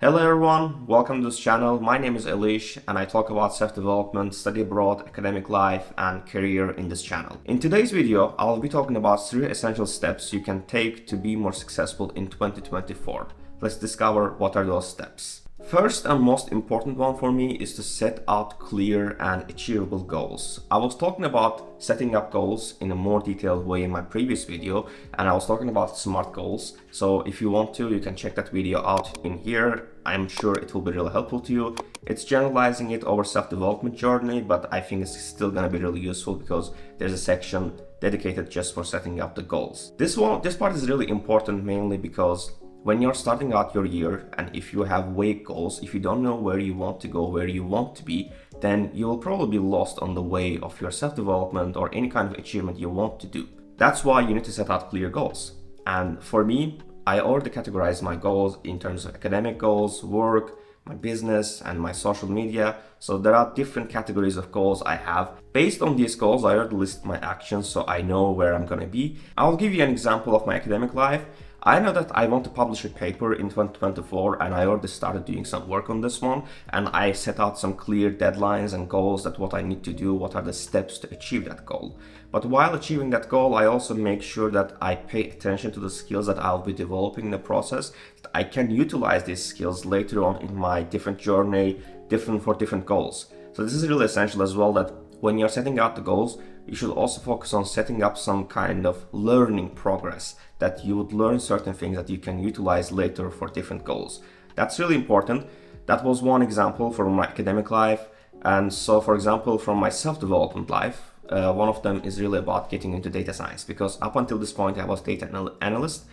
Hello everyone, welcome to this channel. My name is Elish and I talk about self-development, study abroad, academic life and career in this channel. In today's video, I'll be talking about 3 essential steps you can take to be more successful in 2024. Let's discover what are those steps. First and most important one for me is to set out clear and achievable goals. I was talking about setting up goals in a more detailed way in my previous video, and I was talking about SMART goals. So if you want to, you can check that video out in here. I'm sure it will be really helpful to you. It's generalizing it over self-development journey, but I think it's still gonna be really useful because there's a section dedicated just for setting up the goals. This part is really important mainly because when you're starting out your year, and if you have vague goals, if you don't know where you want to go, where you want to be, then you will probably be lost on the way of your self-development or any kind of achievement you want to do. That's why you need to set out clear goals. And for me, I already categorize my goals in terms of academic goals, work, my business, and my social media. So there are different categories of goals I have. Based on these goals, I already list my actions so I know where I'm gonna be. I'll give you an example of my academic life. I know that I want to publish a paper in 2024 and I already started doing some work on this one, and I set out some clear deadlines and goals that what I need to do, what are the steps to achieve that goal. But while achieving that goal, I also make sure that I pay attention to the skills that I'll be developing in the process, that I can utilize these skills later on in my different journey, for different goals. So this is really essential as well, that when you're setting out the goals, you should also focus on setting up some kind of learning progress, that you would learn certain things that you can utilize later for different goals. That's really important. That was one example from my academic life. And so, for example, from my self-development life, one of them is really about getting into data science, because up until this point I was data analyst,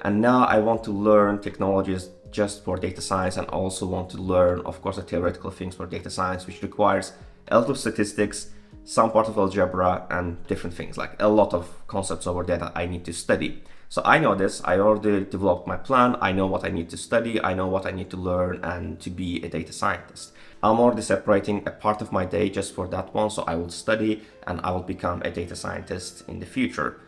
and now I want to learn technologies just for data science, and also want to learn, of course, the theoretical things for data science, which requires a lot of statistics, some part of algebra, and different things, like a lot of concepts over there that I need to study. So I know this, I already developed my plan, I know what I need to study, I know what I need to learn and to be a data scientist. I'm already separating a part of my day just for that one, so I will study and I will become a data scientist in the future.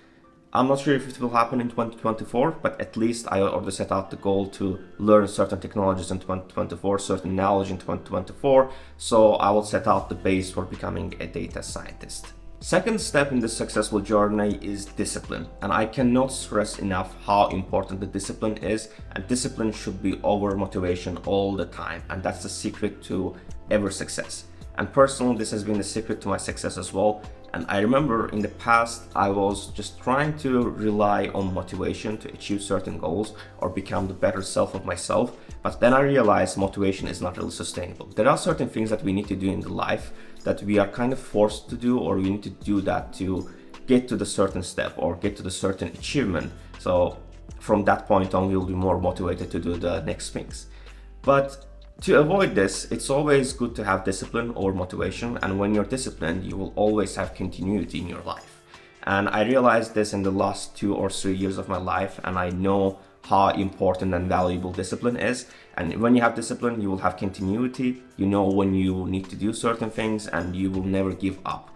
I'm not sure if it will happen in 2024, but at least I already set out the goal to learn certain technologies in 2024, certain knowledge in 2024, so I will set out the base for becoming a data scientist. Second step in this successful journey is discipline, and I cannot stress enough how important the discipline is, and discipline should be over motivation all the time, and that's the secret to every success. And personally, this has been the secret to my success as well. And I remember in the past, I was just trying to rely on motivation to achieve certain goals or become the better self of myself. But then I realized motivation is not really sustainable. There are certain things that we need to do in the life that we are kind of forced to do, or we need to do that to get to the certain step or get to the certain achievement. So from that point on, we'll be more motivated to do the next things. But to avoid this, it's always good to have discipline or motivation, and when you're disciplined, you will always have continuity in your life. And I realized this in the last 2 or 3 years of my life, and I know how important and valuable discipline is. And when you have discipline, you will have continuity, you know when you need to do certain things, and you will never give up.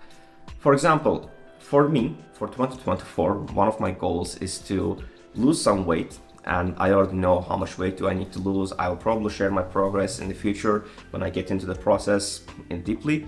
For example, for me, for 2024, one of my goals is to lose some weight. And I already know how much weight do I need to lose. I will probably share my progress in the future when I get into the process deeply.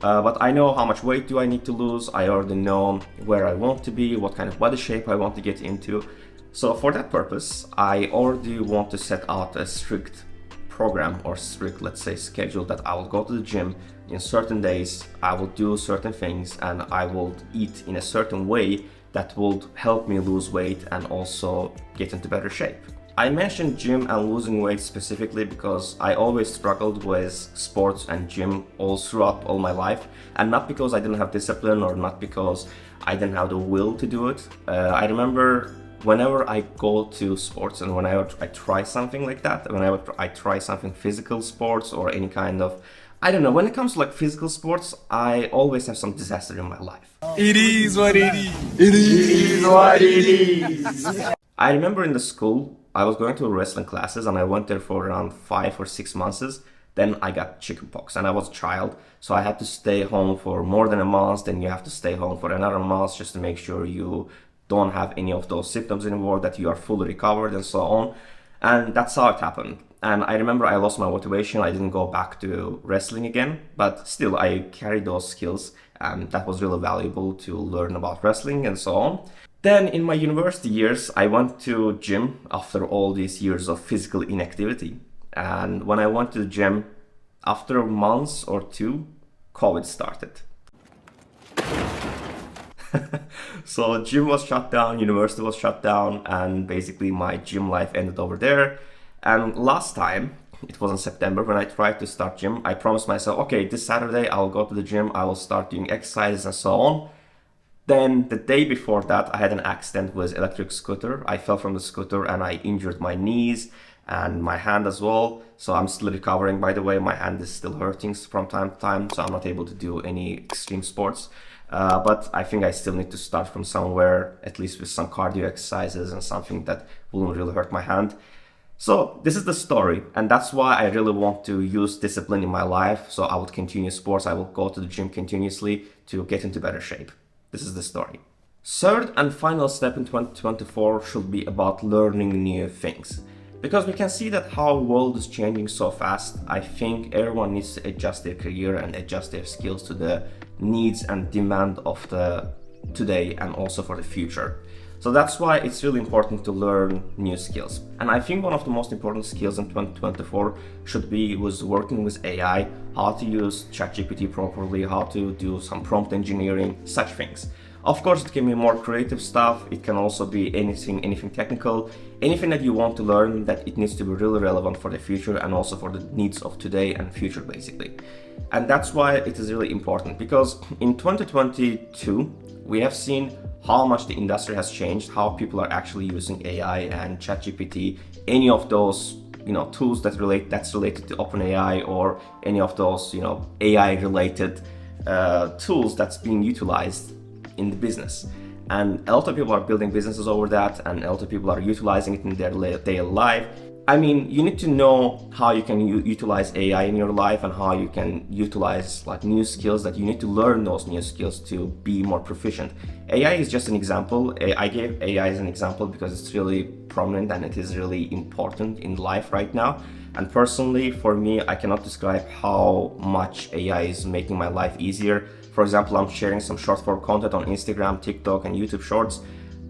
But I know how much weight do I need to lose. I already know where I want to be, what kind of body shape I want to get into. So for that purpose, I already want to set out a strict program or strict, let's say, schedule, that I will go to the gym in certain days, I will do certain things, and I will eat in a certain way that will help me lose weight and also get into better shape. I mentioned gym and losing weight specifically because I always struggled with sports and gym throughout all my life, and not because I didn't have discipline or not because I didn't have the will to do it. I remember whenever I go to sports and whenever I try something like that, whenever I try something physical sports or any kind of, I don't know, when it comes to like physical sports, I always have some disaster in my life. It is what it is. It is what it is. I remember in the school, I was going to wrestling classes and I went there for around 5 or 6 months. Then I got chickenpox and I was a child. So I had to stay home for more than a month. Then you have to stay home for another month just to make sure you don't have any of those symptoms anymore, that you are fully recovered and so on. And that's how it happened. And I remember I lost my motivation. I didn't go back to wrestling again, but still I carried those skills, and that was really valuable to learn about wrestling and so on. Then in my university years, I went to gym after all these years of physical inactivity. And when I went to the gym, after months or two, COVID started. So gym was shut down, university was shut down, and basically my gym life ended over there. And last time, it was in September, when I tried to start gym, I promised myself, okay, this Saturday I'll go to the gym, I will start doing exercises and so on. Then the day before that, I had an accident with electric scooter. I fell from the scooter and I injured my knees and my hand as well. So I'm still recovering, by the way. My hand is still hurting from time to time, so I'm not able to do any extreme sports. But I think I still need to start from somewhere, at least with some cardio exercises and something that won't really hurt my hand. So this is the story, and that's why I really want to use discipline in my life. So I would continue sports, I will go to the gym continuously to get into better shape. This is the story. Third and final step in 2024 should be about learning new things. Because we can see that how the world is changing so fast, I think everyone needs to adjust their career and adjust their skills to the needs and demand of the today and also for the future. So that's why it's really important to learn new skills. And I think one of the most important skills in 2024 should be working with AI, how to use ChatGPT properly, how to do some prompt engineering, such things. Of course, it can be more creative stuff. It can also be anything technical, anything that you want to learn that it needs to be really relevant for the future and also for the needs of today and future, basically. And that's why it is really important, because in 2022, we have seen how much the industry has changed, how people are actually using AI and ChatGPT, any of those tools that's related to OpenAI, or any of those AI related tools that's being utilized in the business. And a lot of people are building businesses over that, and a lot of people are utilizing it in their daily life. I mean, you need to know how you can utilize AI in your life and how you can utilize new skills, that you need to learn those new skills to be more proficient. AI is just an example. I gave AI as an example because it's really prominent and it is really important in life right now. And personally, for me, I cannot describe how much AI is making my life easier. For example, I'm sharing some short form content on Instagram, TikTok, and YouTube Shorts.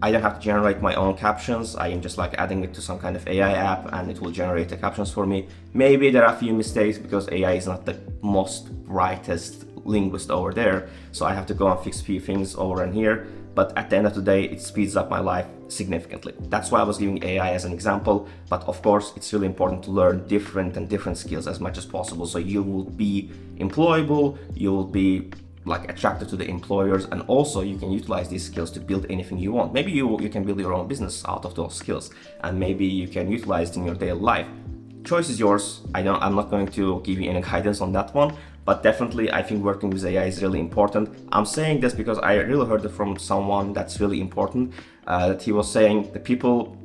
I don't have to generate my own captions. I am just adding it to some kind of AI app and it will generate the captions for me. Maybe there are a few mistakes because AI is not the most brightest linguist over there. So I have to go and fix a few things over and here. But at the end of the day, it speeds up my life significantly. That's why I was giving AI as an example. But of course, it's really important to learn different skills as much as possible. So you will be employable, you will be attracted to the employers, and also you can utilize these skills to build anything you want. Maybe you can build your own business out of those skills, and maybe you can utilize it in your daily life. Choice is yours. I'm not going to give you any guidance on that one, but definitely I think working with AI is really important. I'm saying this because I really heard it from someone that's really important, that he was saying the people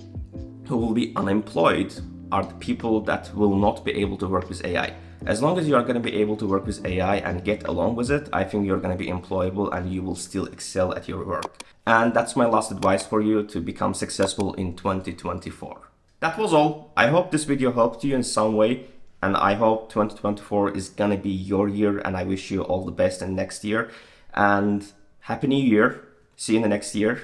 who will be unemployed are the people that will not be able to work with AI. As long as you are going to be able to work with AI and get along with it, I think you're going to be employable and you will still excel at your work. And that's my last advice for you to become successful in 2024. That was all. I hope this video helped you in some way, and I hope 2024 is going to be your year, and I wish you all the best in next year. And Happy New Year. See you in the next year.